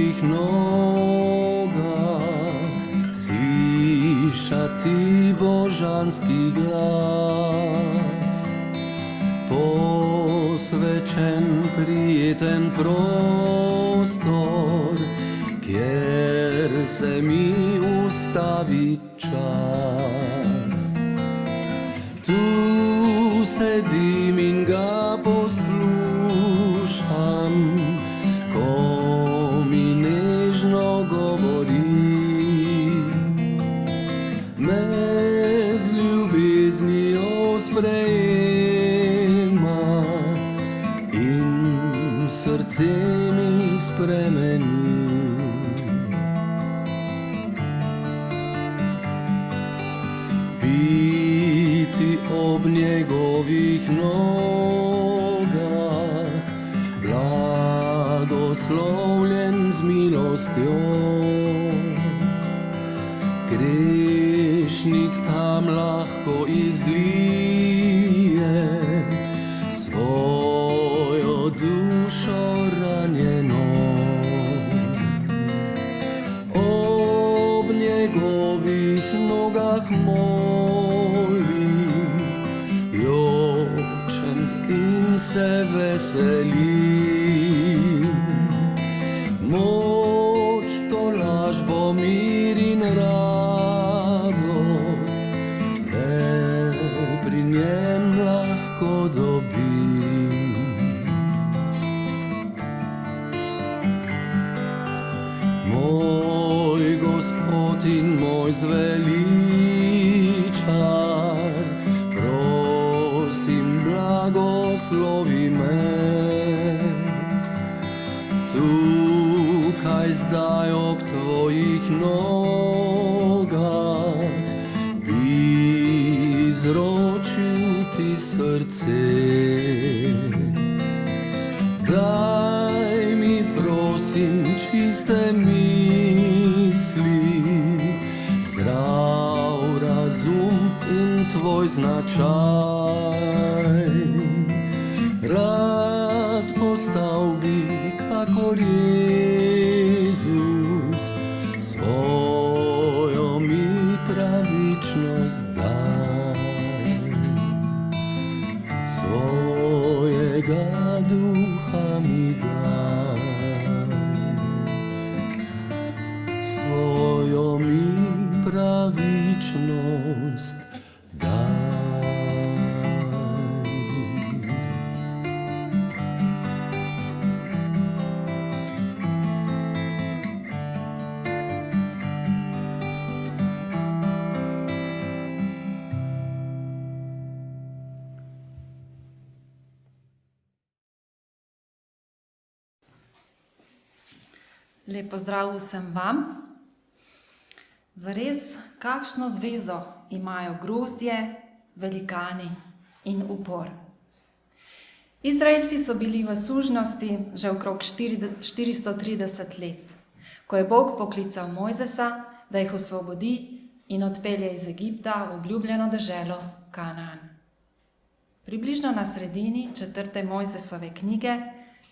njegovih nogah slišati božanski glas. Posvečen, prijeten prostor, kjer se mi ustavi čas. Tu sedim in ga poslušam, ko mi nežno govori. Me z ljubeznijo sprejema in srce mi spremeni. Biti ob njegovih nogah, blagoslovljen z milostjo. Grešnik tam lahko izlije svojo dušo ranjeno. Ob njegovih nogah molim, jočem in se veselim. Moč, tolažbo, mir in radost le pri njem lahko dobim. Moj Gospod in moj zveličar, prosim, blagoslovi me. Tukaj zdaj ob tvojih nogah bi izročil ti srce. Daj mi, prosim, čiste misli, zdrav razum in tvoj značaj. Rad postal bi kakor Jezus, svojo mi pravičnost daj. Svojega duha mi daj, svojo mi pravičnost daj. Lep pozdrav vsem vam. Zares, kakšno zvezo imajo grozdje, velikani in upor. Izraelci so bili v sužnosti že okrog 430 let, ko je Bog poklical Mojzesa, da jih osvobodi in odpelje iz Egipta v obljubljeno deželo Kanaan. Približno na sredini 4. Mojzesove knjige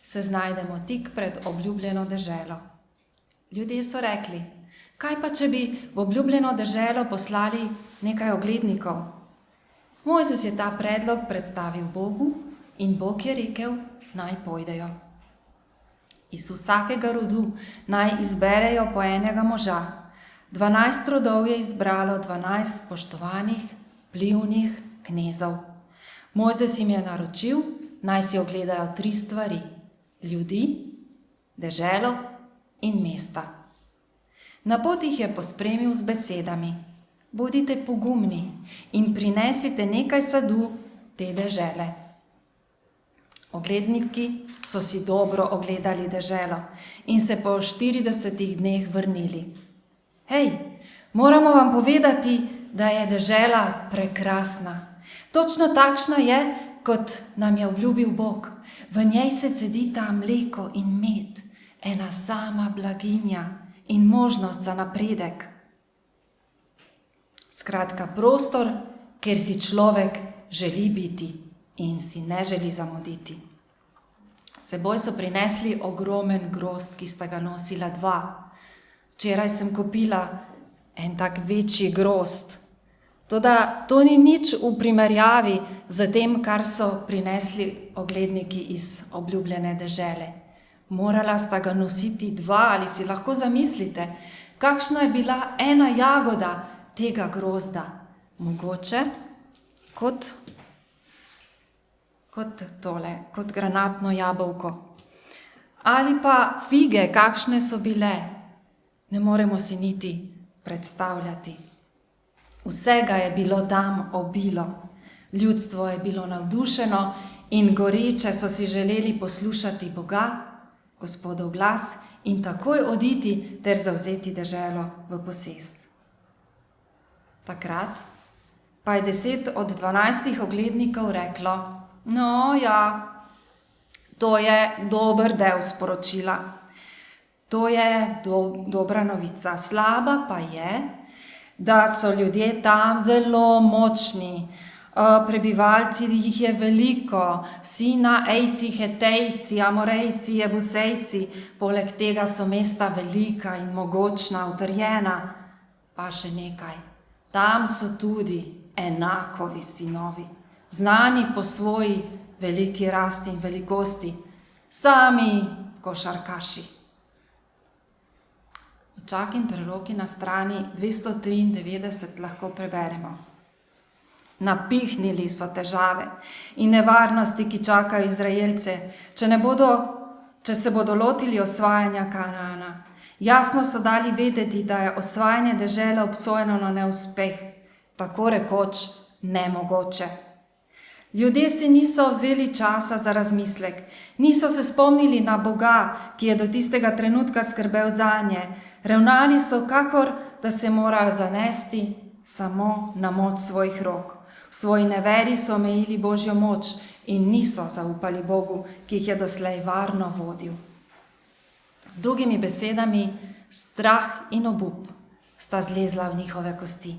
se znajdemo tik pred obljubljeno deželo. Ljudje so rekli, kaj pa če bi v obljubljeno deželo poslali nekaj oglednikov? Mojzes je ta predlog predstavil Bogu in Bog je rekel, naj pojdejo. Iz vsakega rodu naj izberejo po enega moža. 12 rodov je izbralo 12 spoštovanih, vplivnih knezov. Mojzes jim je naročil, naj si ogledajo 3 stvari: ljudi, deželo in mesta. Na poti jih je pospremil z besedami: bodite pogumni in prinesite nekaj sadu te dežele. Ogledniki so si dobro ogledali deželo in se po 40 dneh vrnili. Hej, moramo vam povedati, da je dežela prekrasna. Točno takšna je, kot nam je obljubil Bog. V njej se cedita mleko in med, ena sama blaginja in možnost za napredek. Skratka, prostor, kjer si človek želi biti in si ne želi zamuditi. Seboj so prinesli ogromen grozd, ki sta ga nosila dva. Včeraj sem kupila en tak večji grozd. Toda to ni nič v primerjavi z tem, kar so prinesli ogledniki iz obljubljene dežele. Morala sta ga nositi dva, ali si lahko zamislite, kakšna je bila ena jagoda tega grozda. Mogoče kot tole, kot granatno jabolko. Ali pa fige, kakšne so bile. Ne moremo si niti predstavljati. Vsega je bilo tam obilo. Ljudstvo je bilo navdušeno in goreče so si želeli poslušati Boga, Gospodov glas in takoj oditi ter zavzeti deželo v posest. Takrat pa je 10 od 12 oglednikov reklo: no ja, to je dober del sporočila. To je dobra novica. Slaba pa je, da so ljudje tam zelo močni. Prebivalci jih je veliko, vsi Naejci, Hetejci, Amorejci, Jebusejci. Poleg tega so mesta velika in mogočna, utrjena. Pa še nekaj. Tam so tudi Enakovi sinovi, znani po svoji veliki rasti in velikosti, sami košarkaši. V Čak in preroki na strani 293 lahko preberemo: napihnili so težave in nevarnosti, ki čakajo Izraelce, če se bodo lotili osvajanja Kanaana. Jasno so dali vedeti, da je osvajanje dežele obsojeno na neuspeh, tako rekoč nemogoče. Ljudje si niso vzeli časa za razmislek, niso se spomnili na Boga, ki je do tistega trenutka skrbel zanje. Ravnali so, kakor da se morajo zanesti samo na moč svojih rok. V svoji neveri so omejili Božjo moč in niso zaupali Bogu, ki jih je doslej varno vodil. Z drugimi besedami, strah in obup sta zlezla v njihove kosti.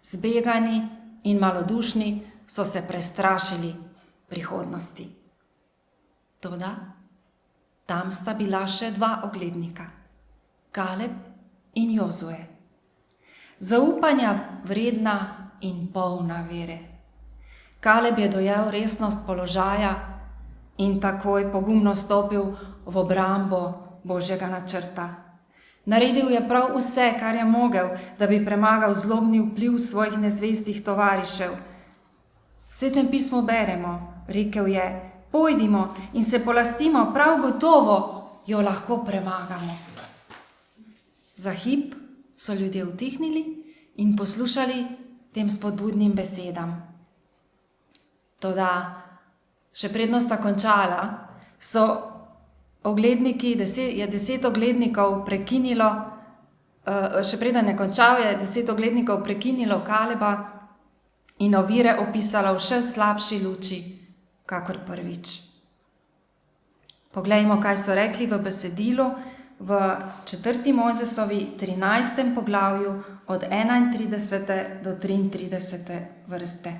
Zbegani in malodušni so se prestrašili prihodnosti. Toda tam sta bila še dva oglednika, Kaleb in Jozue. Zaupanja vredna in polna vere. Kaleb je dojel resnost položaja in takoj pogumno stopil v obrambo Božjega načrta. Naredil je prav vse, kar je mogel, da bi premagal zlobni vpliv svojih nezvestih tovarišev. V Svetem pismu beremo, rekel je: pojdimo in se polastimo, prav gotovo jo lahko premagamo. Za hip so ljudje utihnili in poslušali tem spodbudnim besedam. Toda še predno sta končala, je 10 oglednikov prekinilo, še preden je končal, je 10 oglednikov prekinilo Kaleba in ovire opisala v še slabši luči, kakor prvič. Poglejmo, kaj so rekli v besedilu v 4. Mojzesovi 13. poglavju od 31. do 33. vrste.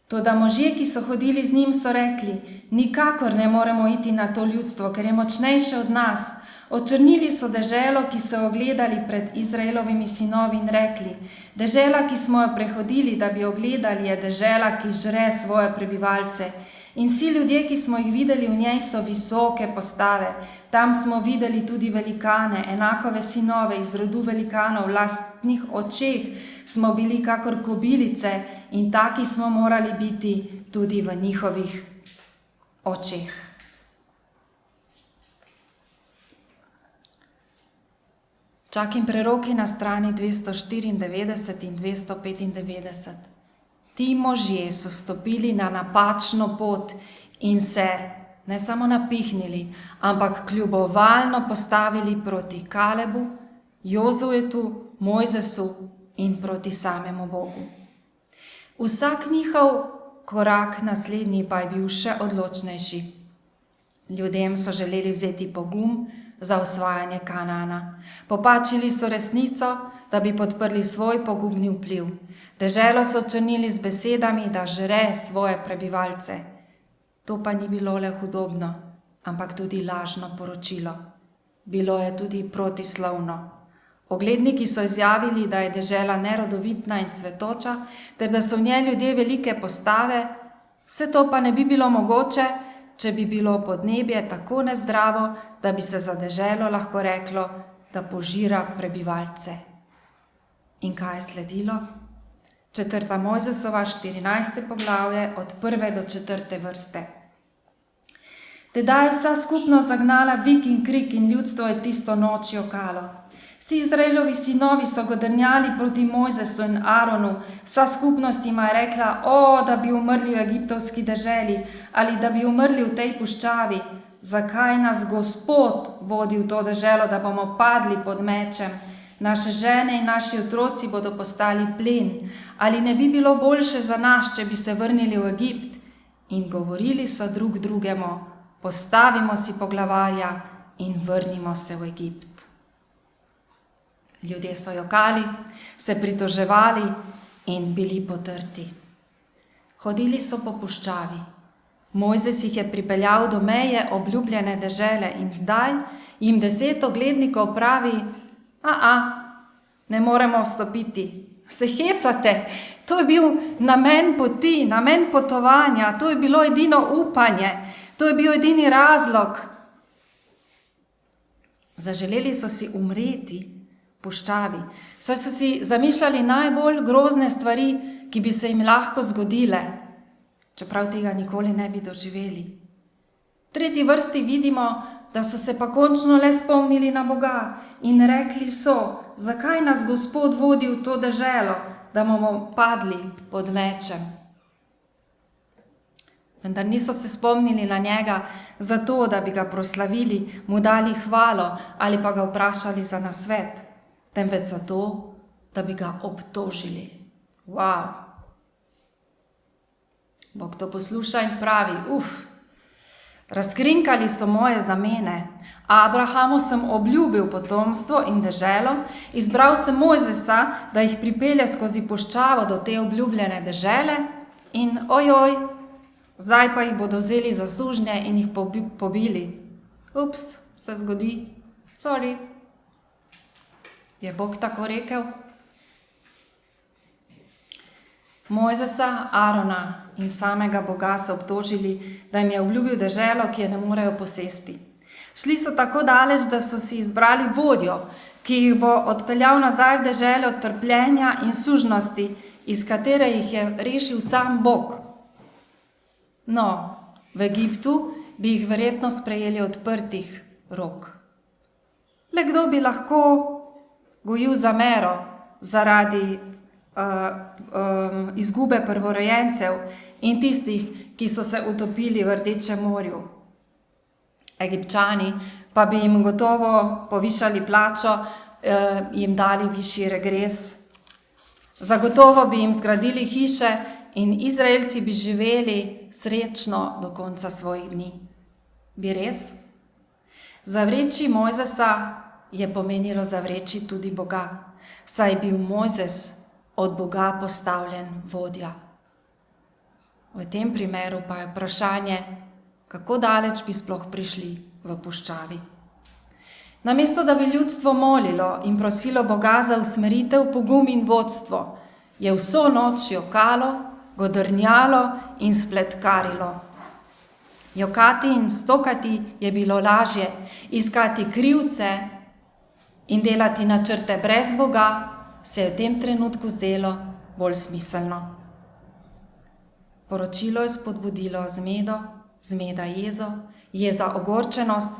Toda možje, ki so hodili z njim, so rekli: nikakor ne moremo iti na to ljudstvo, ker je močnejše od nas. Očrnili so deželo, ki so jo gledali pred Izraelovimi sinovi in rekli: dežela, ki smo jo prehodili, da bi jo gledali, je dežela, ki žre svoje prebivalce. In vsi ljudje, ki smo jih videli v njej, so visoke postave. Tam smo videli tudi velikane, Enakove sinove, iz rodu velikanov, v lastnih očeh smo bili kakor kobilice in taki smo morali biti tudi v njihovih očeh. Čak in preroki na strani 294 in 295. Ti možje so stopili na napačno pot in se ne samo napihnili, ampak kljubovalno postavili proti Kalebu, Jozuetu, Mojzesu in proti samemu Bogu. Vsak njihov korak naslednji pa je bil še odločnejši. Ljudem so želeli vzeti pogum za osvajanje Kanaana. Popačili so resnico, da bi podprli svoj pogubni vpliv. Deželo so črnili z besedami, da žre svoje prebivalce. To pa ni bilo le hudobno, ampak tudi lažno poročilo. Bilo je tudi protislovno. Ogledniki so izjavili, da je dežela nerodovitna in cvetoča, ter da so v njej ljudje velike postave, vse to pa ne bi bilo mogoče, če bi bilo podnebje tako nezdravo, da bi se za deželo lahko reklo, da požira prebivalce. In kaj je sledilo? 4. Mojzesova 14. poglavje od 1. do 4. vrste. Tedaj je vsa skupnost zagnala vik in krik in ljudstvo je tisto noč jokalo. Vsi Izraelovi sinovi so godrnjali proti Mojzesu in Aronu, vsa skupnost jima je rekla, da bi umrli v egiptovski deželi ali da bi umrli v tej puščavi. Zakaj nas Gospod vodi v to deželo, da bomo padli pod mečem? Naše žene in naši otroci bodo postali plen. Ali ne bi bilo boljše za nas, če bi se vrnili v Egipt? In govorili so drug drugemu, postavimo si poglavarja in vrnimo se v Egipt. Ljudje so jokali, se pritoževali in bili potrti. Hodili so po puščavi. Mojzes jih je pripeljal do meje obljubljene dežele in zdaj jim 10 oglednikov pravi, ne moremo vstopiti. Se hecate, to je bil namen poti, namen potovanja, to je bilo edino upanje, to je bil edini razlog. Zaželeli so si umreti v puščavi, saj so si zamišljali najbolj grozne stvari, ki bi se jim lahko zgodile, čeprav tega nikoli ne bi doživeli. V 3. vrsti vidimo, da so se pa končno le spomnili na Boga in rekli so, zakaj nas Gospod vodi v to deželo, da bomo padli pod mečem. Vendar niso se spomnili na njega zato, da bi ga proslavili, mu dali hvalo ali pa ga vprašali za nasvet, temveč zato, da bi ga obtožili. Bog to posluša in pravi, razkrinkali so moje znamene. Abrahamu sem obljubil potomstvo in deželo, izbral sem Mojzesa, da jih pripelje skozi puščavo do te obljubljene dežele in zdaj pa jih bodo vzeli za sužnje in jih pobili. Se zgodi. Sorry. Je Bog tako rekel? Mojzesa, Arona in samega Boga so obtožili, da jim je obljubil deželo, ki je ne morejo posesti. Šli so tako daleč, da so si izbrali vodjo, ki jih bo odpeljal nazaj v deželo trpljenja in sužnosti, iz katere jih je rešil sam Bog. V Egiptu bi jih verjetno sprejeli odprtih rok. Le kdo bi lahko gojil zamero zaradi izgube prvorojencev in tistih, ki so se utopili v Rdečem morju. Egipčani pa bi jim gotovo povišali plačo, jim dali višji regres. Zagotovo bi jim zgradili hiše in Izraelci bi živeli srečno do konca svojih dni. Bi res? Zavreči Mojzesa je pomenilo zavreči tudi Boga, saj je bil Mojzes od Boga postavljen vodja. V tem primeru pa je vprašanje, kako daleč bi sploh prišli v puščavi. Namesto da bi ljudstvo molilo in prosilo Boga za usmeritev, pogum in vodstvo, je vso noč jokalo, godrnjalo in spletkarilo. Jokati in stokati je bilo lažje, iskati krivce in delati načrte brez Boga se je v tem trenutku zdelo bolj smiselno. Poročilo je spodbudilo zmedo, zmeda jezo, jeza ogorčenost,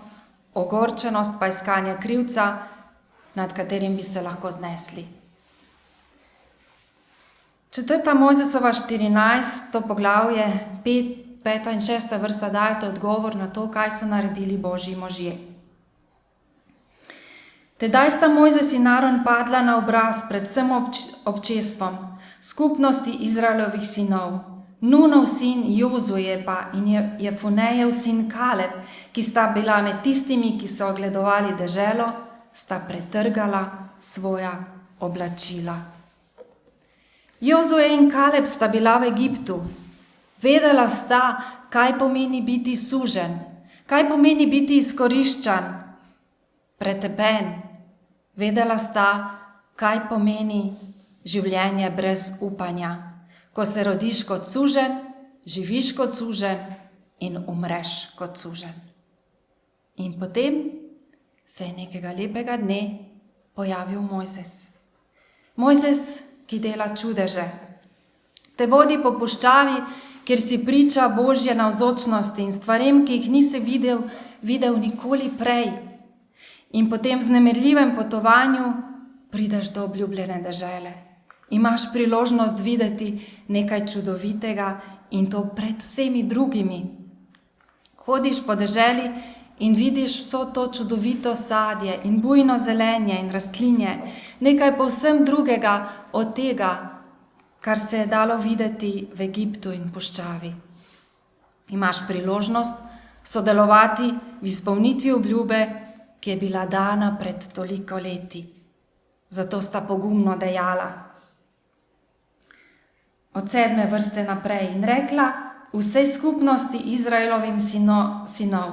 ogorčenost pa iskanje krivca, nad katerim bi se lahko znesli. 4. Mojzesova 14. poglavje, 5. in 6. vrsta dajete odgovor na to, kaj so naredili Božji možje. Tedaj sta Mojzes in Aron padla na obraz pred vsem občestvom, skupnosti Izraelovih sinov. Nunov sin Jozue pa in Jefunejev sin Kaleb, ki sta bila med tistimi, ki so ogledovali deželo, sta pretrgala svoja oblačila. Jozue in Kaleb sta bila v Egiptu. Vedela sta, kaj pomeni biti suženj, kaj pomeni biti izkoriščan, pretepen. Vedela sta, kaj pomeni življenje brez upanja, ko se rodiš kot suženj, živiš kot suženj in umreš kot suženj. In potem se je nekega lepega dne pojavil Mojzes. Mojzes, ki dela čudeže. Te vodi po puščavi, kjer si priča Božje navzočnosti in stvarem, ki jih nisi videl nikoli prej. In po tem vznemirljivem potovanju prideš do obljubljene dežele. Imaš priložnost videti nekaj čudovitega in to pred vsemi drugimi. Hodiš po deželi in vidiš vso to čudovito sadje in bujno zelenje in rastlinje, nekaj povsem drugega od tega, kar se je dalo videti v Egiptu in puščavi. Imaš priložnost sodelovati v izpolnitvi obljube, ki je bila dana pred toliko leti. Zato sta pogumno dejala od 7. vrste naprej in rekla vsej skupnosti Izraelovim sinov: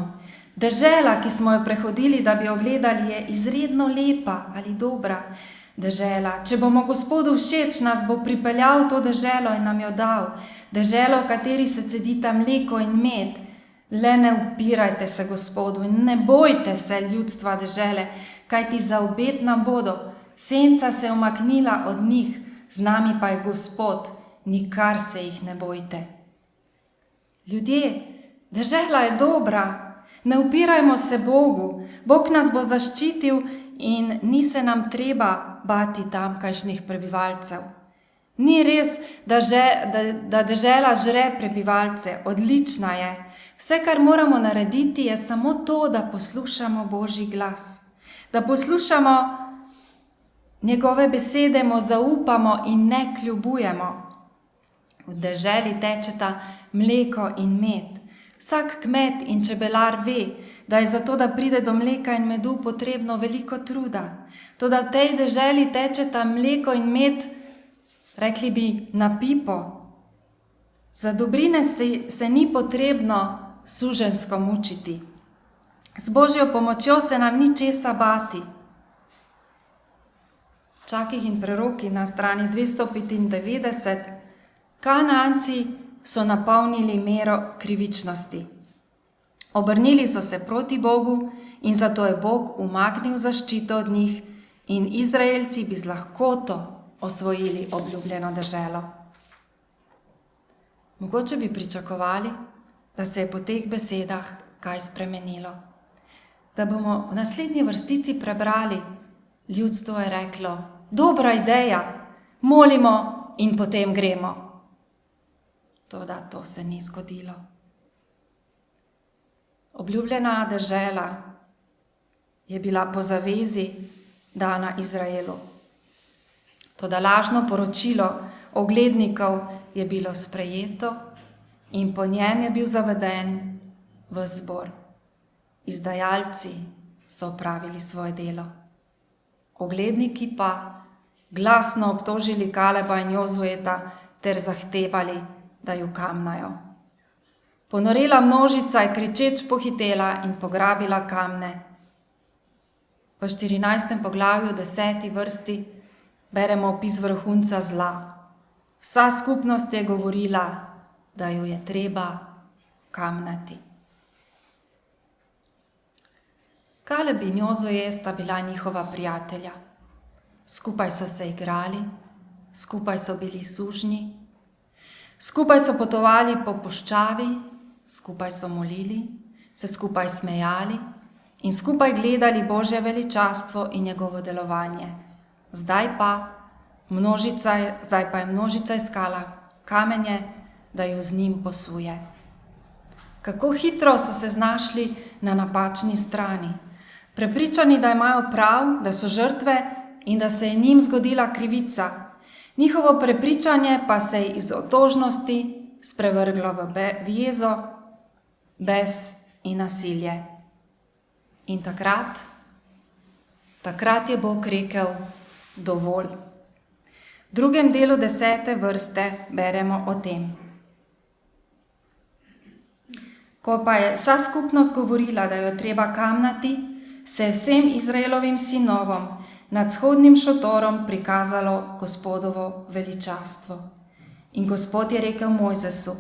dežela, ki smo jo prehodili, da bi jo gledali, je izredno lepa ali dobra dežela. Če bomo Gospodu všeč, nas bo pripeljal v to deželo in nam jo dal. Deželo, v kateri se cedita mleko in med. Le ne upirajte se Gospodu in ne bojte se ljudstva dežele, kajti za obet nam bodo. Senca se je umaknila od njih, z nami pa je Gospod, nikar se jih ne bojte. Ljudje, dežela je dobra, ne upirajmo se Bogu. Bog nas bo zaščitil in ni se nam treba bati tamkajšnjih prebivalcev. Ni res, da dežela žre prebivalce, odlična je. Vse, kar moramo narediti, je samo to, da poslušamo Božji glas. Da poslušamo njegove besede, mu zaupamo in ne kljubujemo. V deželi tečeta mleko in med. Vsak kmet in čebelar ve, da je zato, da pride do mleka in medu, potrebno veliko truda. Toda v tej deželi tečeta mleko in med, rekli bi, na pipo. Za dobrine se ni potrebno suženjsko mučiti. Z Božjo pomočjo se nam ni česa bati. Čakih in preroki na strani 295. Kanaanci so napolnili mero krivičnosti. Obrnili so se proti Bogu in zato je Bog umaknil zaščito od njih in Izraelci bi z lahkoto osvojili obljubljeno deželo. Mogoče bi pričakovali, da se je po teh besedah kaj spremenilo. Da bomo v naslednji vrstici prebrali: ljudstvo je reklo: dobra ideja, molimo in potem gremo. Toda to se ni zgodilo. Obljubljena dežela je bila po zavezi dana Izraelu. Toda lažno poročilo oglednikov je bilo sprejeto in po njem je bil zaveden v zbor. Izdajalci so opravili svoje delo. Ogledniki pa glasno obtožili Kaleba in Jozujeta ter zahtevali, da ju kamnajo. Ponorela množica je kričeč pohitela in pograbila kamne. V 14. poglavju 10. vrsti beremo opis vrhunca zla. Vsa skupnost je govorila, da ju je treba kamnati. Kaleb in Jozuje sta bila njihova prijatelja. Skupaj so se igrali, skupaj so bili sužnji, skupaj so potovali po puščavi, skupaj so molili, se skupaj smejali in skupaj gledali Božje veličastvo in njegovo delovanje. Zdaj pa je množica iskala kamenje, da ju z njim posuje. Kako hitro so se znašli na napačni strani. Prepričani, da imajo prav, da so žrtve in da se je njim zgodila krivica. Njihovo prepričanje pa se je iz otožnosti sprevrglo v jezo, bes in nasilje. In takrat je Bog rekel: dovolj. V drugem delu 10. vrste beremo o tem. Ko pa je vsa skupnost govorila, da jo treba kamnati, se je vsem Izraelovim sinovom nad vzhodnim šotorom prikazalo Gospodovo veličastvo. In Gospod je rekel Mojzesu: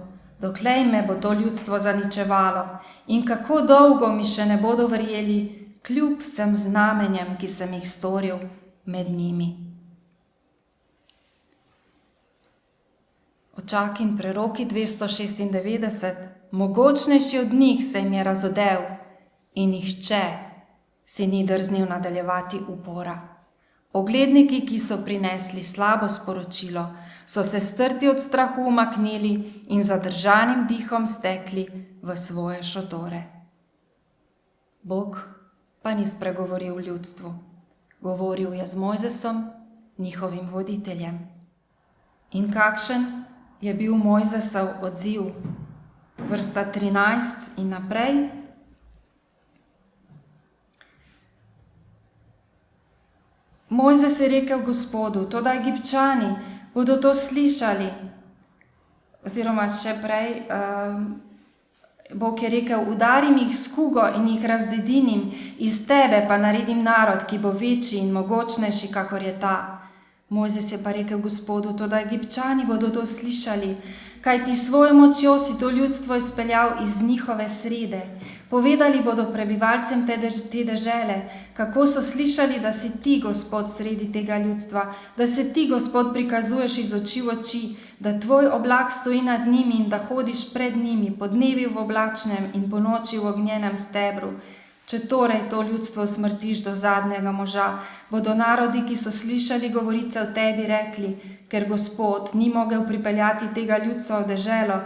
Doklej me bo to ljudstvo zaničevalo in kako dolgo mi še ne bodo verjeli, kljub vsem znamenjem, ki sem jih storil med njimi. Očaki in preroki 296, mogočnejši od njih se jim je razodel in nihče si ni drznil nadaljevati upora. Ogledniki, ki so prinesli slabo sporočilo, so se strti od strahu umaknili in zadržanim dihom stekli v svoje šotore. Bog pa ni spregovoril ljudstvu. Govoril je z Mojzesom, njihovim voditeljem. In kakšen je bil Mojzesov odziv? Vrsta 13 in naprej. Mojzes je rekel Gospodu: Toda Egipčani bodo to slišali. Oziroma še prej, Bog je rekel: Udarim jih s kugo in jih razdedinim, iz tebe pa naredim narod, ki bo večji in mogočnejši, kakor je ta. Mojzes je pa rekel Gospodu: Toda Egipčani bodo to slišali, kajti svojo močjo si to ljudstvo izpeljal iz njihove srede. Povedali bodo prebivalcem te dežele, kako so slišali, da si ti, Gospod, sredi tega ljudstva, da se ti, Gospod, prikazuješ iz oči v oči, da tvoj oblak stoji nad njimi in da hodiš pred njimi, podnevi v oblačnem in ponoči v ognjenem stebru. Če torej to ljudstvo smrtiš do zadnjega moža, bodo narodi, ki so slišali govorice o tebi, rekli: Ker Gospod ni mogel pripeljati tega ljudstva v deželo,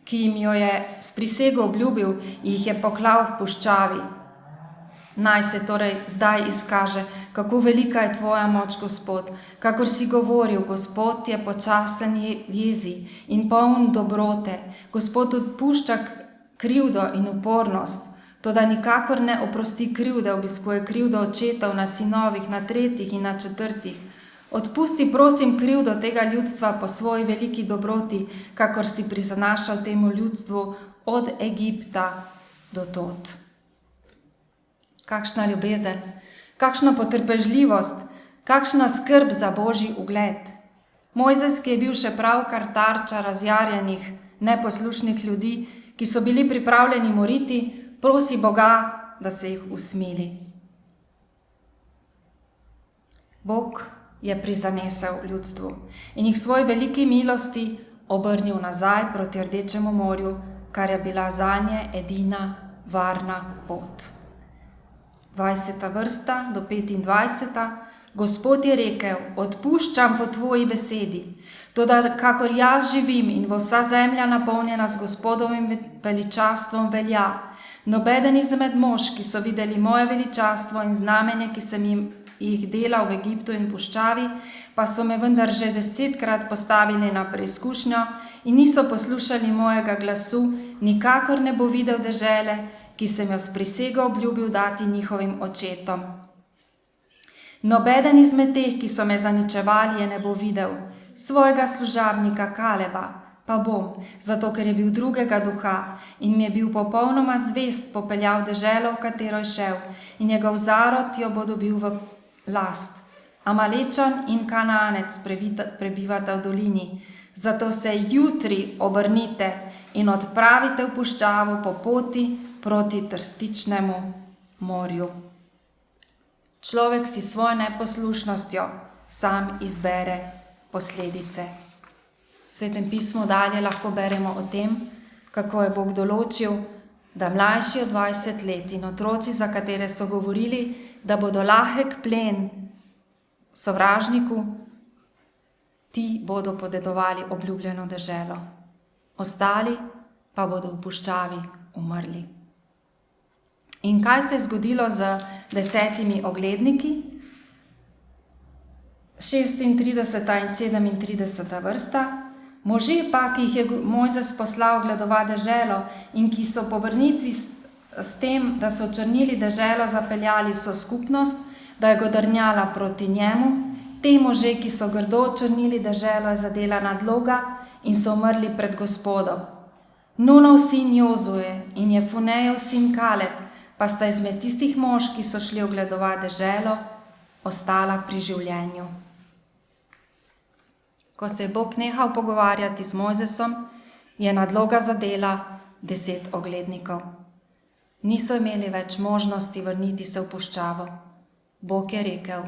ki jim jo je s prisego obljubil, jih je poklal v puščavi. Naj se torej zdaj izkaže, kako velika je tvoja moč, Gospod. Kakor si govoril, Gospod je počasen v jezi in poln dobrote. Gospod odpušča krivdo in upornost, toda nikakor ne oprosti krivde, obiskuje krivdo očetov na sinovih, na tretjih in na četrtih. Odpusti, prosim, krivdo tega ljudstva po svoji veliki dobroti, kakor si prizanašal temu ljudstvu od Egipta do tod. Kakšna ljubezen, kakšna potrpežljivost, kakšna skrb za Božji ugled. Mojzes, ki je bil še pravkar tarča razjarjenih, neposlušnih ljudi, ki so bili pripravljeni moriti, prosi Boga, da se jih usmili. Bog je prizanesel ljudstvu in jih svoji veliki milosti obrnil nazaj proti Rdečemu morju, kar je bila zanje edina varna pot. 20. vrsta do 25. Gospod je rekel: Odpuščam po tvoji besedi, toda kakor jaz živim in bo vsa zemlja napolnjena z Gospodovim veličastvom velja, nobeden izmed mož, ki so videli moje veličastvo in znamenje, ki sem jih delal v Egiptu in puščavi, pa so me vendar že 10-krat postavili na preizkušnjo in niso poslušali mojega glasu, nikakor ne bo videl dežele, ki sem jo s prisego obljubil dati njihovim očetom. Nobeden izmed teh, ki so me zaničevali, je ne bo videl, svojega služabnika Kaleba pa bom, zato ker je bil drugega duha in mi je bil popolnoma zvest, popeljal deželo, v katero je šel, in njegov zarod jo bo dobil v last. Amalečan in Kananec prebivata v dolini, zato se jutri obrnite in odpravite v puščavo po poti proti Trstičnemu morju. Človek si svojo neposlušnostjo sam izbere posledice. V Svetem pismu dalje lahko beremo o tem, kako je Bog določil, da mlajši od 20 let in otroci, za katere so govorili, da bodo lahek plen sovražniku, ti bodo podedovali obljubljeno deželo. Ostali pa bodo v puščavi umrli. In kaj se je zgodilo z 10 ogledniki? 36. in 37. vrsta. Možje pa, ki jih je Mojzes poslal gledovat deželo in ki so po vrnitvi s tem, da so očrnili deželo, zapeljali vso skupnost, da je godrnjala proti njemu, te možje, ki so grdo očrnili deželo, je zadela nadloga in so umrli pred Gospodom. Nunov sin Jozue in Jefunejev sin Kaleb pa sta izmed tistih mož, ki so šli ogledovat deželo, ostala pri življenju. Ko se je Bog nehal pogovarjati z Mojzesom, je nadloga zadela 10 oglednikov. Niso imeli več možnosti vrniti se v puščavo. Bog je rekel: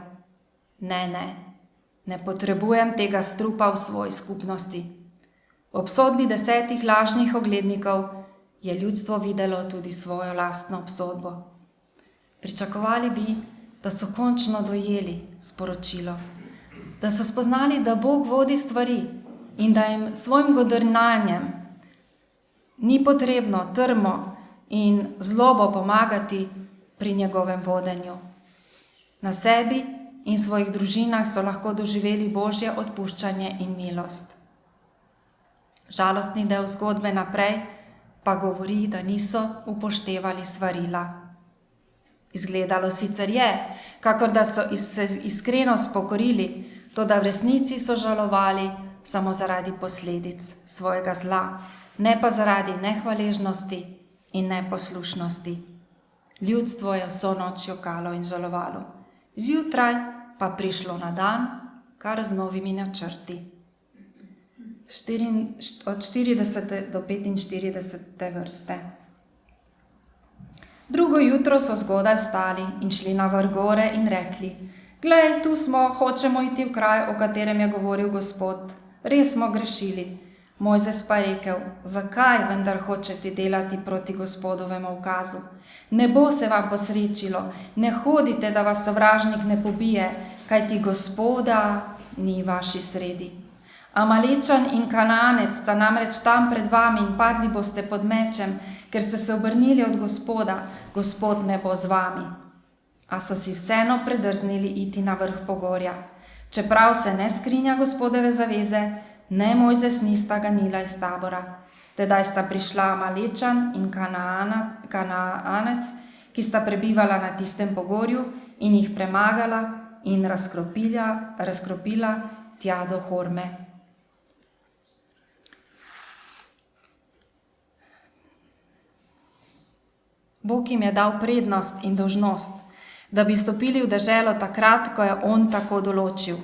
ne potrebujem tega strupa v svoji skupnosti. Ob sodbi 10 lažnih oglednikov je ljudstvo videlo tudi svojo lastno obsodbo. Pričakovali bi, da so končno dojeli sporočilo, da so spoznali, da Bog vodi stvari in da jim svojim godrnanjem ni potrebno trmo in zlobo pomagati pri njegovem vodenju. Na sebi in svojih družinah so lahko doživeli Božje odpuščanje in milost. Žalostni del zgodbe naprej pa govori, da niso upoštevali svarila. Izgledalo sicer je, kakor da so se iskreno spokorili, toda v resnici so žalovali samo zaradi posledic svojega zla, ne pa zaradi nehvaležnosti in neposlušnosti. Ljudstvo je vso noč jokalo in žalovalo. Zjutraj pa prišlo na dan, kar z novimi načrti. Od 40. do 45. vrste. Drugo jutro so zgodaj vstali in šli na vrh gore in rekli: Glej, tu smo, hočemo iti v kraj, o katerem je govoril Gospod. Res smo grešili. Mojzes pa je rekel: Zakaj vendar hočete delati proti Gospodovemu ukazu? Ne bo se vam posrečilo, ne hodite, da vas sovražnik ne pobije, kajti Gospoda ni v vaši sredi. Amalečan in Kananec sta namreč tam pred vami in padli boste pod mečem, ker ste se obrnili od Gospoda, Gospod ne bo z vami. A so si vseeno predrznili iti na vrh pogorja. Čeprav se ne skrinja Gospodove zaveze, ne Mojzes nista ganila iz tabora. Tedaj sta prišla Amalečan in Kananec, ki sta prebivala na tistem pogorju, in jih premagala in razkropila tja do Horme. Bog jim je dal prednost in dolžnost, da bi stopili v deželo takrat, ko je on tako določil.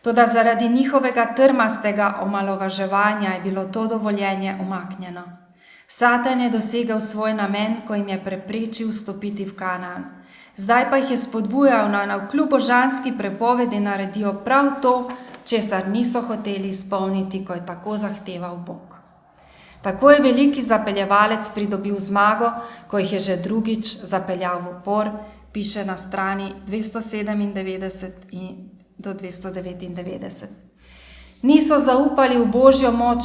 Toda zaradi njihovega trmastega omalovaževanja je bilo to dovoljenje umaknjeno. Satan je dosegel svoj namen, ko jim je preprečil vstopiti v Kanaan. Zdaj pa jih je spodbujal, naj navkljub božanski prepovedi naredijo prav to, česar niso hoteli izpolniti, ko je tako zahteval Bog. Tako je veliki zapeljevalec pridobil zmago, ko jih je že drugič zapeljal v upor, piše na strani 297 do 299. Niso zaupali v Božjo moč,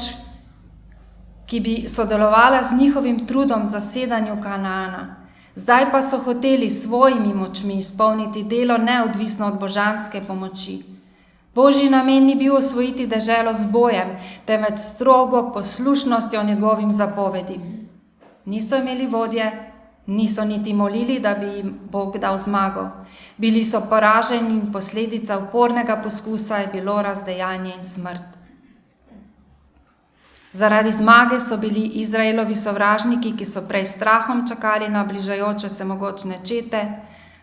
ki bi sodelovala z njihovim trudom za zasedanju Kanaana. Zdaj pa so hoteli svojimi močmi izpolniti delo neodvisno od božanske pomoči. Božji namen ni bil osvojiti deželo z bojem, temveč strogo poslušnostjo njegovim zapovedim. Niso imeli vodje, niso niti molili, da bi jim Bog dal zmago. Bili so poraženi in posledica upornega poskusa je bilo razdejanje in smrt. Zaradi zmage so bili Izraelovi sovražniki, ki so prej strahom čakali na bližajoče se mogočne čete,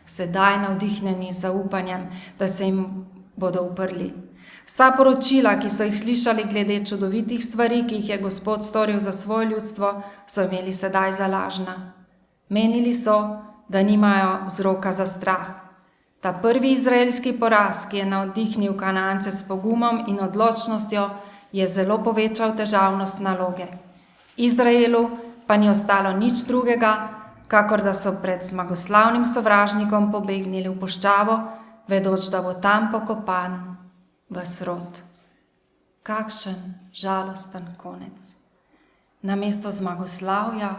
sedaj navdihnjeni z zaupanjem, da se jim bodo uprli. Vsa poročila, ki so jih slišali glede čudovitih stvari, ki jih je Gospod storil za svoje ljudstvo, so imeli sedaj za lažna. Menili so, da nimajo vzroka za strah. Ta prvi izraelski poraz, ki je navdihnil Kanaance s pogumom in odločnostjo, je zelo povečal težavnost naloge. Izraelu pa ni ostalo nič drugega, kakor da so pred zmagoslavnim sovražnikom pobegnili v puščavo, vedoč, da bo tam pokopan ves rod. Kakšen žalosten konec. Namesto zmagoslavja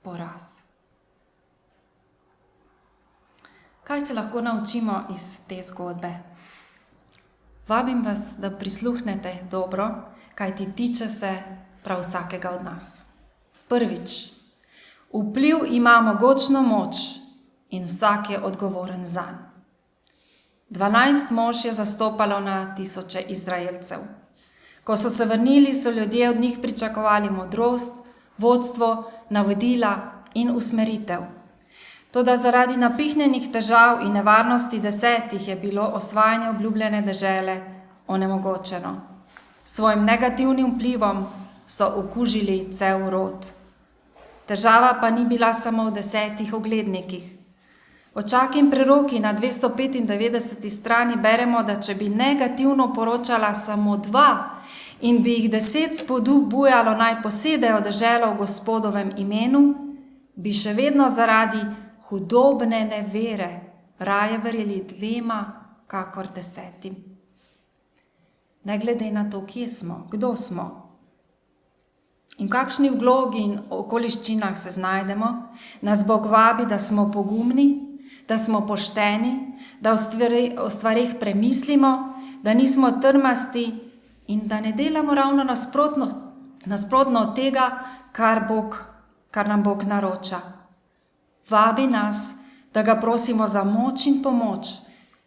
poraz. Kaj se lahko naučimo iz te zgodbe? Vabim vas, da prisluhnete dobro, kajti tiče se prav vsakega od nas. Prvič, vpliv ima mogočno moč in vsak je odgovoren zanj. 12 mož je zastopalo na tisoče Izraelcev. Ko so se vrnili, so ljudje od njih pričakovali modrost, vodstvo, navodila in usmeritev. Toda zaradi napihnjenih težav in nevarnosti 10 je bilo osvajanje obljubljene dežele onemogočeno. S svojim negativnim vplivom so okužili cel rod. Težava pa ni bila samo v 10 oglednikih. V Očaki in preroki na 295. strani beremo, da če bi negativno poročala samo 2 in bi jih 10 spodbujalo naj posedejo deželo v Gospodovem imenu, bi še vedno zaradi hudobne nevere raje verjeli 2 kakor 10. Ne glede na to, kje smo, kdo smo in v kakšni vlogi in okoliščinah se znajdemo, nas Bog vabi, da smo pogumni, da smo pošteni, da o stvareh premislimo, da nismo trmasti in da ne delamo ravno nasprotno od tega, kar nam Bog naroča. Vabi nas, da ga prosimo za moč in pomoč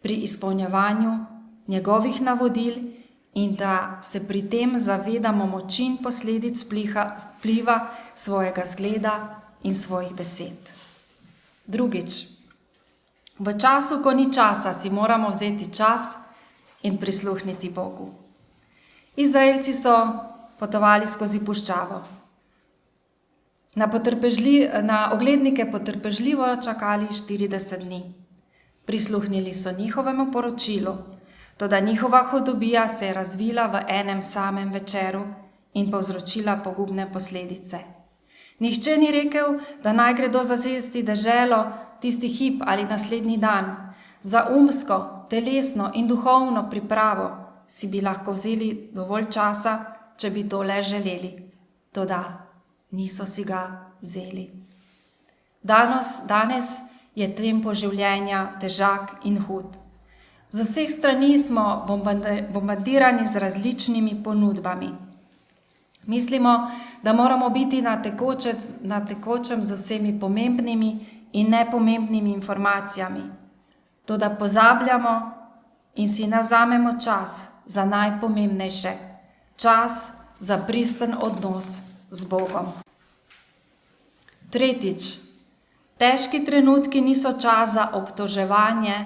pri izpolnjevanju njegovih navodil in da se pri tem zavedamo moči in posledic vpliva svojega zgleda in svojih besed. Drugič, v času, ko ni časa, si moramo vzeti čas in prisluhniti Bogu. Izraelci so potovali skozi puščavo. Na oglednike potrpežljivo čakali 40 dni. Prisluhnili so njihovemu poročilu, toda njihova hudobija se je razvila v enem samem večeru in povzročila pogubne posledice. Nihče ni rekel, da naj gredo zasesti deželo tisti hip ali naslednji dan. Za umsko, telesno in duhovno pripravo si bi lahko vzeli dovolj časa, če bi to le želeli. Toda niso si ga vzeli. Danes je tempo življenja težak in hud. Z vseh strani smo bombardirani z različnimi ponudbami. Mislimo, da moramo biti na tekočem z vsemi pomembnimi in nepomembnimi informacijami. Toda pozabljamo in si ne vzamemo čas za najpomembnejše, čas za pristen odnos z Bogom. Tretjič, težki trenutki niso čas za obtoževanje,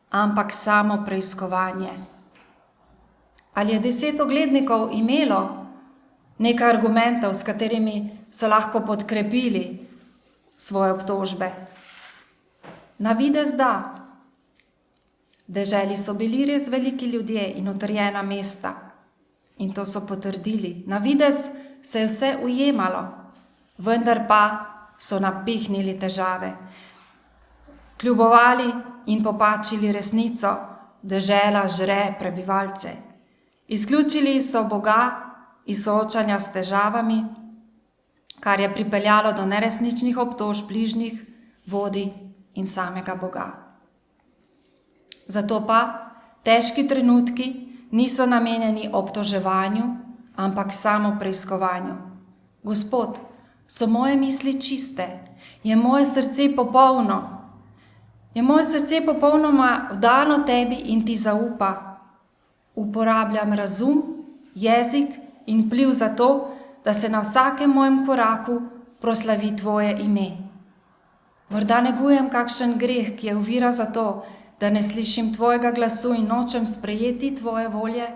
ampak samo preiskovanje. Ali je 10 oglednikov imelo nekaj argumentov, s katerimi so lahko podkrepili svoje obtožbe? Na videz da. Deželi so bili res veliki ljudje in utrjena mesta. In to so potrdili. Na videz se je vse ujemalo, vendar pa so napihnili težave. Kljubovali in popačili resnico, dežela žre prebivalce. Izključili so Boga iz soočanja s težavami, kar je pripeljalo do neresničnih obtožb bližnjih, vodij in samega Boga. Zato pa težki trenutki niso namenjeni obtoževanju, ampak samo preiskovanju. Gospod, so moje misli čiste? Je moje srce popolno? Je moje srce popolnoma vdano tebi in ti zaupa? Uporabljam razum, jezik in vpliv za to, da se na vsakem mojem koraku proslavi tvoje ime. Morda negujem kakšen greh, ki je ovira za to, da ne slišim tvojega glasu in nočem sprejeti tvoje volje.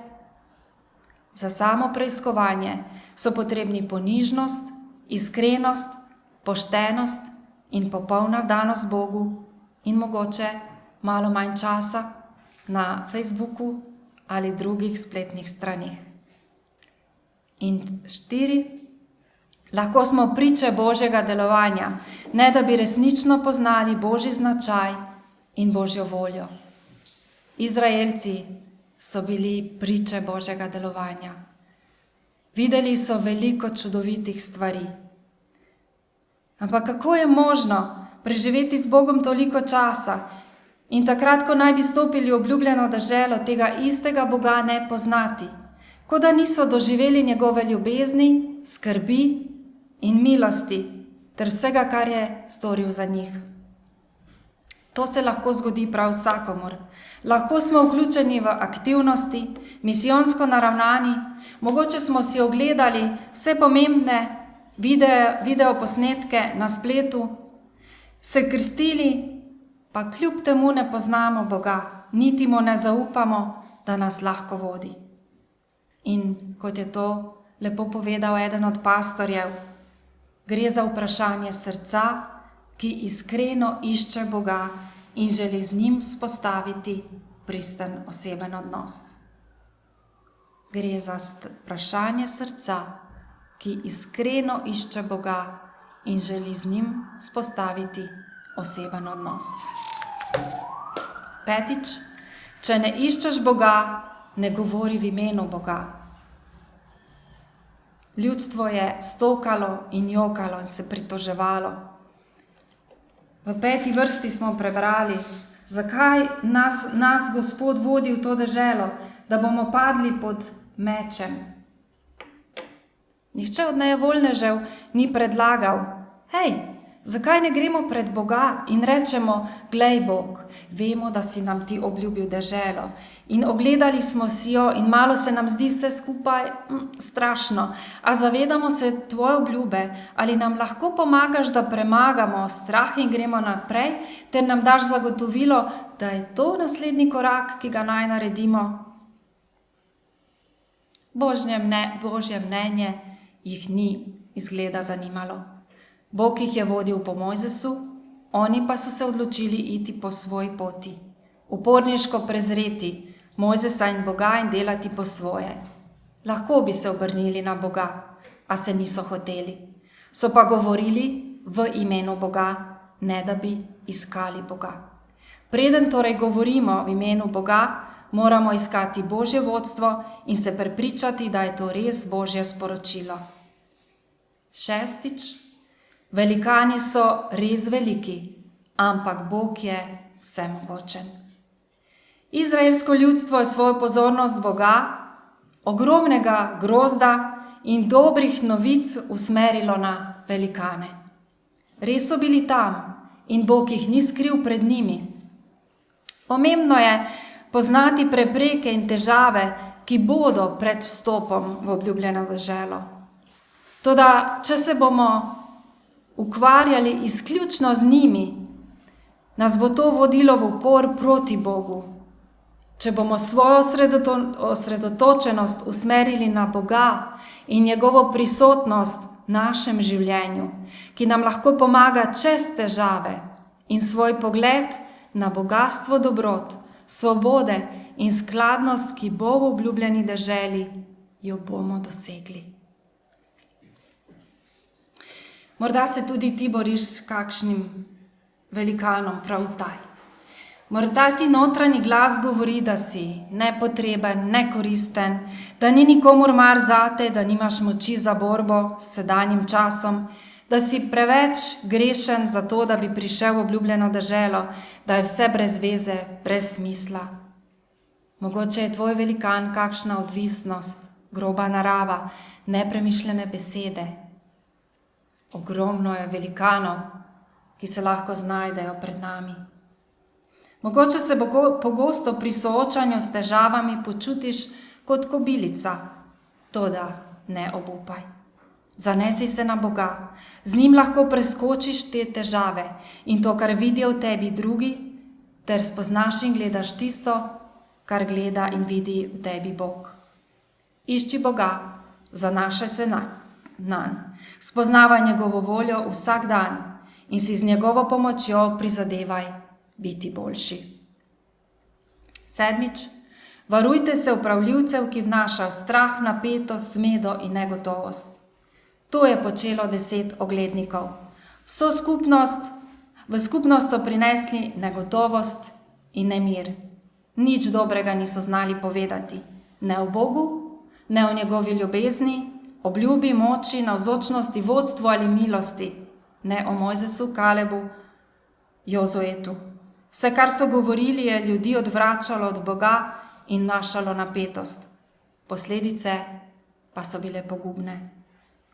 Za samo preiskovanje so potrebni ponižnost, iskrenost, poštenost in popolna vdanost Bogu in mogoče malo manj časa na Facebooku ali drugih spletnih straneh. In 4. Lahko smo priče Božjega delovanja, ne da bi resnično poznali Božji značaj in Božjo voljo. Izraelci so bili priče Božjega delovanja. Videli so veliko čudovitih stvari. Ampak kako je možno preživeti z Bogom toliko časa in takrat, ko naj bi stopili v obljubljeno deželo, tega istega Boga ne poznati, kot da niso doživeli njegove ljubezni, skrbi in milosti ter vsega, kar je storil za njih. To se lahko zgodi prav vsakomur. Lahko smo vključeni v aktivnosti, misijonsko naravnani, mogoče smo si ogledali vse pomembne videoposnetke na spletu, se krstili, pa kljub temu ne poznamo Boga, niti mu ne zaupamo, da nas lahko vodi. In kot je to lepo povedal eden od pastorjev, gre za vprašanje srca, ki iskreno išče Boga in želi z njim vzpostaviti pristen oseben odnos. Gre za vprašanje srca, ki iskreno išče Boga in želi z njim vzpostaviti oseben odnos. 5. Če ne iščeš Boga, ne govori v imenu Boga. Ljudstvo je stokalo in jokalo in se pritoževalo. V 5. vrsti smo prebrali, zakaj nas Gospod vodi v to deželo, da bomo padli pod mečem. Nihče od nejevoljnežev ni predlagal, hej, zakaj ne gremo pred Boga in rečemo, glej Bog, vemo, da si nam ti obljubil deželo in ogledali smo si jo in malo se nam zdi vse skupaj strašno, a zavedamo se tvoje obljube, ali nam lahko pomagaš, da premagamo strah in gremo naprej, ter nam daš zagotovilo, da je to naslednji korak, ki ga naj naredimo. Božje mnenje jih ni izgleda zanimalo. Bog jih je vodil po Mojzesu, oni pa so se odločili iti po svoji poti, uporniško prezreti Mojzesa in Boga in delati po svoje. Lahko bi se obrnili na Boga, a se niso hoteli. So pa govorili v imenu Boga, ne da bi iskali Boga. Preden torej govorimo v imenu Boga, moramo iskati Božje vodstvo in se prepričati, da je to res Božje sporočilo. 6. Velikani so res veliki, ampak Bog je vsemogočen. Izraelsko ljudstvo je svojo pozornost Boga, ogromnega grozda in dobrih novic usmerilo na velikane. Res so bili tam in Bog jih ni skril pred njimi. Pomembno je poznati prepreke in težave, ki bodo pred vstopom v obljubljeno deželo. Toda, če se bomo ukvarjali izključno z njimi, nas bo to vodilo v upor proti Bogu. Če bomo svojo osredotočenost usmerili na Boga in njegovo prisotnost v našem življenju, ki nam lahko pomaga čez težave, in svoj pogled na bogastvo dobrot, svobode in skladnost, ki bo v obljubljeni deželi, jo bomo dosegli. Morda se tudi ti boriš s kakšnim velikanom prav zdaj. Morda ti notranji glas govori, da si nepotreben, nekoristen, da ni nikomur mar zate, da nimaš moči za borbo s sedanjim časom, da si preveč grešen za to, da bi prišel v obljubljeno deželo, da je vse brez veze, brez smisla. Mogoče je tvoj velikan kakšna odvisnost, groba narava, nepremišljene besede. Ogromno je velikanov, ki se lahko znajdejo pred nami. Mogoče se pogosto pri soočanju s težavami počutiš kot kobilica, toda ne obupaj. Zanesi se na Boga, z njim lahko preskočiš te težave in to, kar vidijo v tebi drugi, ter spoznaš in gledaš tisto, kar gleda in vidi v tebi Bog. Išči Boga, zanašaj se nanj, spoznavaj njegovo voljo vsak dan in si z njegovo pomočjo prizadevaj biti boljši. 7. Varujte se upravljivcev, ki vnašajo strah, napetost, zmedo in negotovost. To je počelo 10 oglednikov. V skupnost so prinesli negotovost in nemir. Nič dobrega niso znali povedati. Ne o Bogu, ne o njegovi ljubezni, obljubi, moči, navzočnosti, vodstvu ali milosti. Ne o Mojzesu, Kalebu, Jozuetu. Vse, kar so govorili, je ljudi odvračalo od Boga in našalo napetost. Posledice pa so bile pogubne.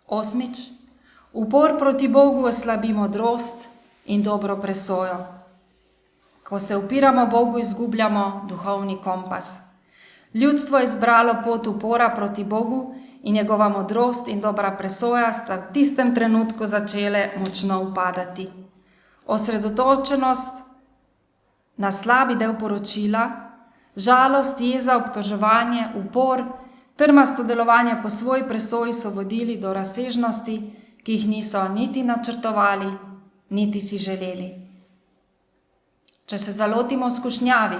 8. Upor proti Bogu oslabi modrost in dobro presojo. Ko se upiramo Bogu, izgubljamo duhovni kompas. Ljudstvo je izbralo pot upora proti Bogu in njegova modrost in dobra presoja sta v tistem trenutku začele močno upadati. Osredotočenost na slabi del poročila, žalost, jeza, obtoževanje, upor, trmasto delovanje po svoji presoji so vodili do razsežnosti, ki jih niso niti načrtovali, niti si želeli. Če se zalotimo v skušnjavi,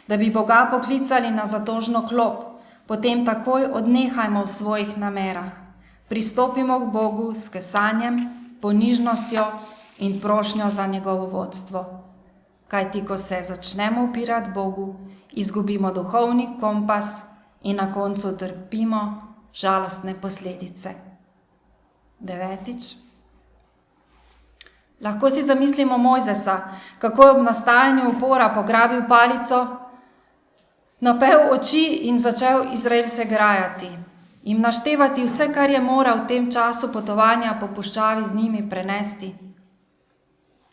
da bi Boga poklicali na zatožno klop, potem takoj odnehajmo v svojih namerah. Pristopimo k Bogu s kesanjem, ponižnostjo in prošnjo za njegovo vodstvo. Kajti, ko se začnemo upirati Bogu, izgubimo duhovni kompas in na koncu trpimo žalostne posledice. 9. Lahko si zamislimo Mojzesa, kako je ob nastajanju upora pograbil palico, napel oči in začel Izraelce grajati, jim naštevati vse, kar je moral v tem času potovanja po puščavi z njimi prenesti,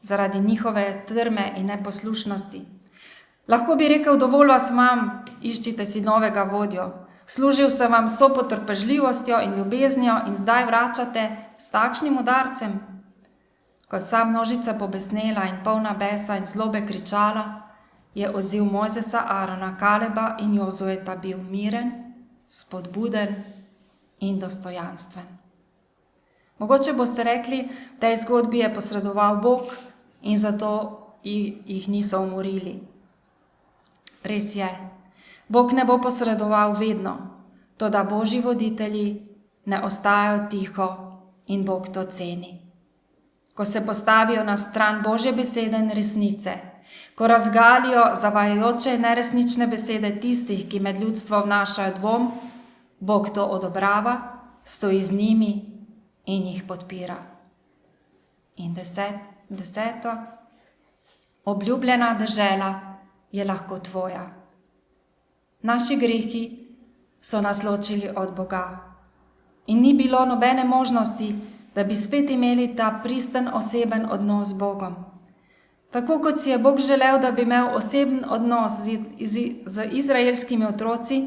zaradi njihove trme in neposlušnosti. Lahko bi rekel, dovolj vas imam, iščite si novega vodjo. Služil sem vam so potrpežljivostjo in ljubeznijo in zdaj vračate s takšnim udarcem. Ko je vsa množica pobesnela in polna besa in zlobe kričala, je odziv Mojzesa, Arona, Kaleba in Jozujeta bil miren, spodbuden in dostojanstven. Mogoče boste rekli, v tej zgodbi je posredoval Bog in zato jih niso umorili. Res je, Bog ne bo posredoval vedno, toda Božji voditelji ne ostajajo tiho in Bog to ceni. Ko se postavijo na stran Božje besede in resnice, ko razgalijo zavajajoče in neresnične besede tistih, ki med ljudstvo vnašajo dvom, Bog to odobrava, stoji z njimi in jih podpira. In 10. Obljubljena dežela je lahko tvoja. Naši grehi so nas ločili od Boga in ni bilo nobene možnosti, da bi spet imeli ta pristen oseben odnos z Bogom. Tako kot si je Bog želel, da bi imel oseben odnos z izraelskimi otroci,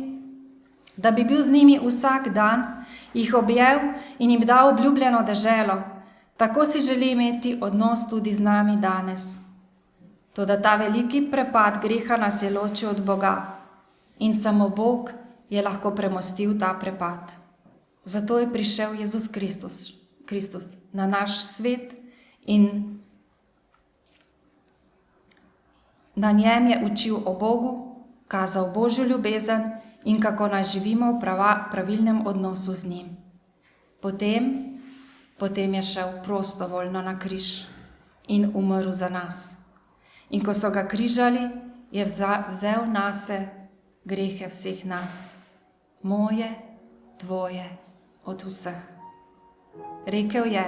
da bi bil z njimi vsak dan, jih objel in jim dal obljubljeno deželo, tako si želi imeti odnos tudi z nami danes. Toda ta veliki prepad greha nas je ločil od Boga in samo Bog je lahko premostil ta prepad. Zato je prišel Jezus Kristus na naš svet in na njem je učil o Bogu, kazal Božjo ljubezen in kako naj živimo v pravilnem odnosu z njim. Potem je šel prostovoljno na križ in umrl za nas. In ko so ga križali, je vzel nase grehe vseh nas, moje, tvoje, od vseh. Rekel je,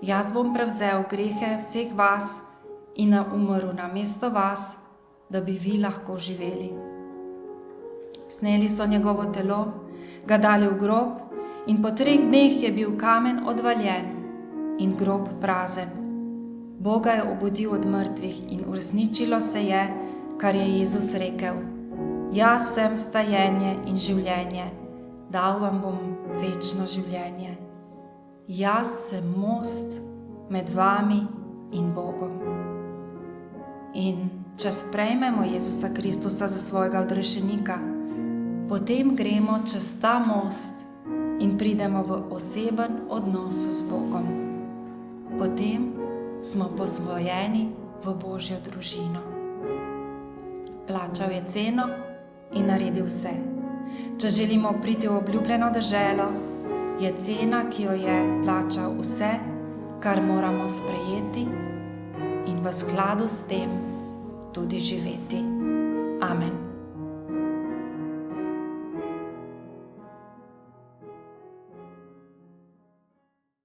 jaz bom prevzel grehe vseh vas in umrl namesto vas, da bi vi lahko živeli. Sneli so njegovo telo, ga dali v grob in po 3 dneh je bil kamen odvaljen in grob prazen. Boga je obudil od mrtvih in uresničilo se je, kar je Jezus rekel. Jaz sem stajenje in življenje, dal vam bom večno življenje. Jaz sem most med vami in Bogom. In če sprejmemo Jezusa Kristusa za svojega odrešenika, potem gremo čez ta most in pridemo v oseben odnos z Bogom. Potem smo posvojeni v Božjo družino. Plačal je ceno in naredil vse. Če želimo priti v obljubljeno deželo, je cena, ki jo je plačal, vse, kar moramo sprejeti in v skladu s tem tudi živeti. Amen.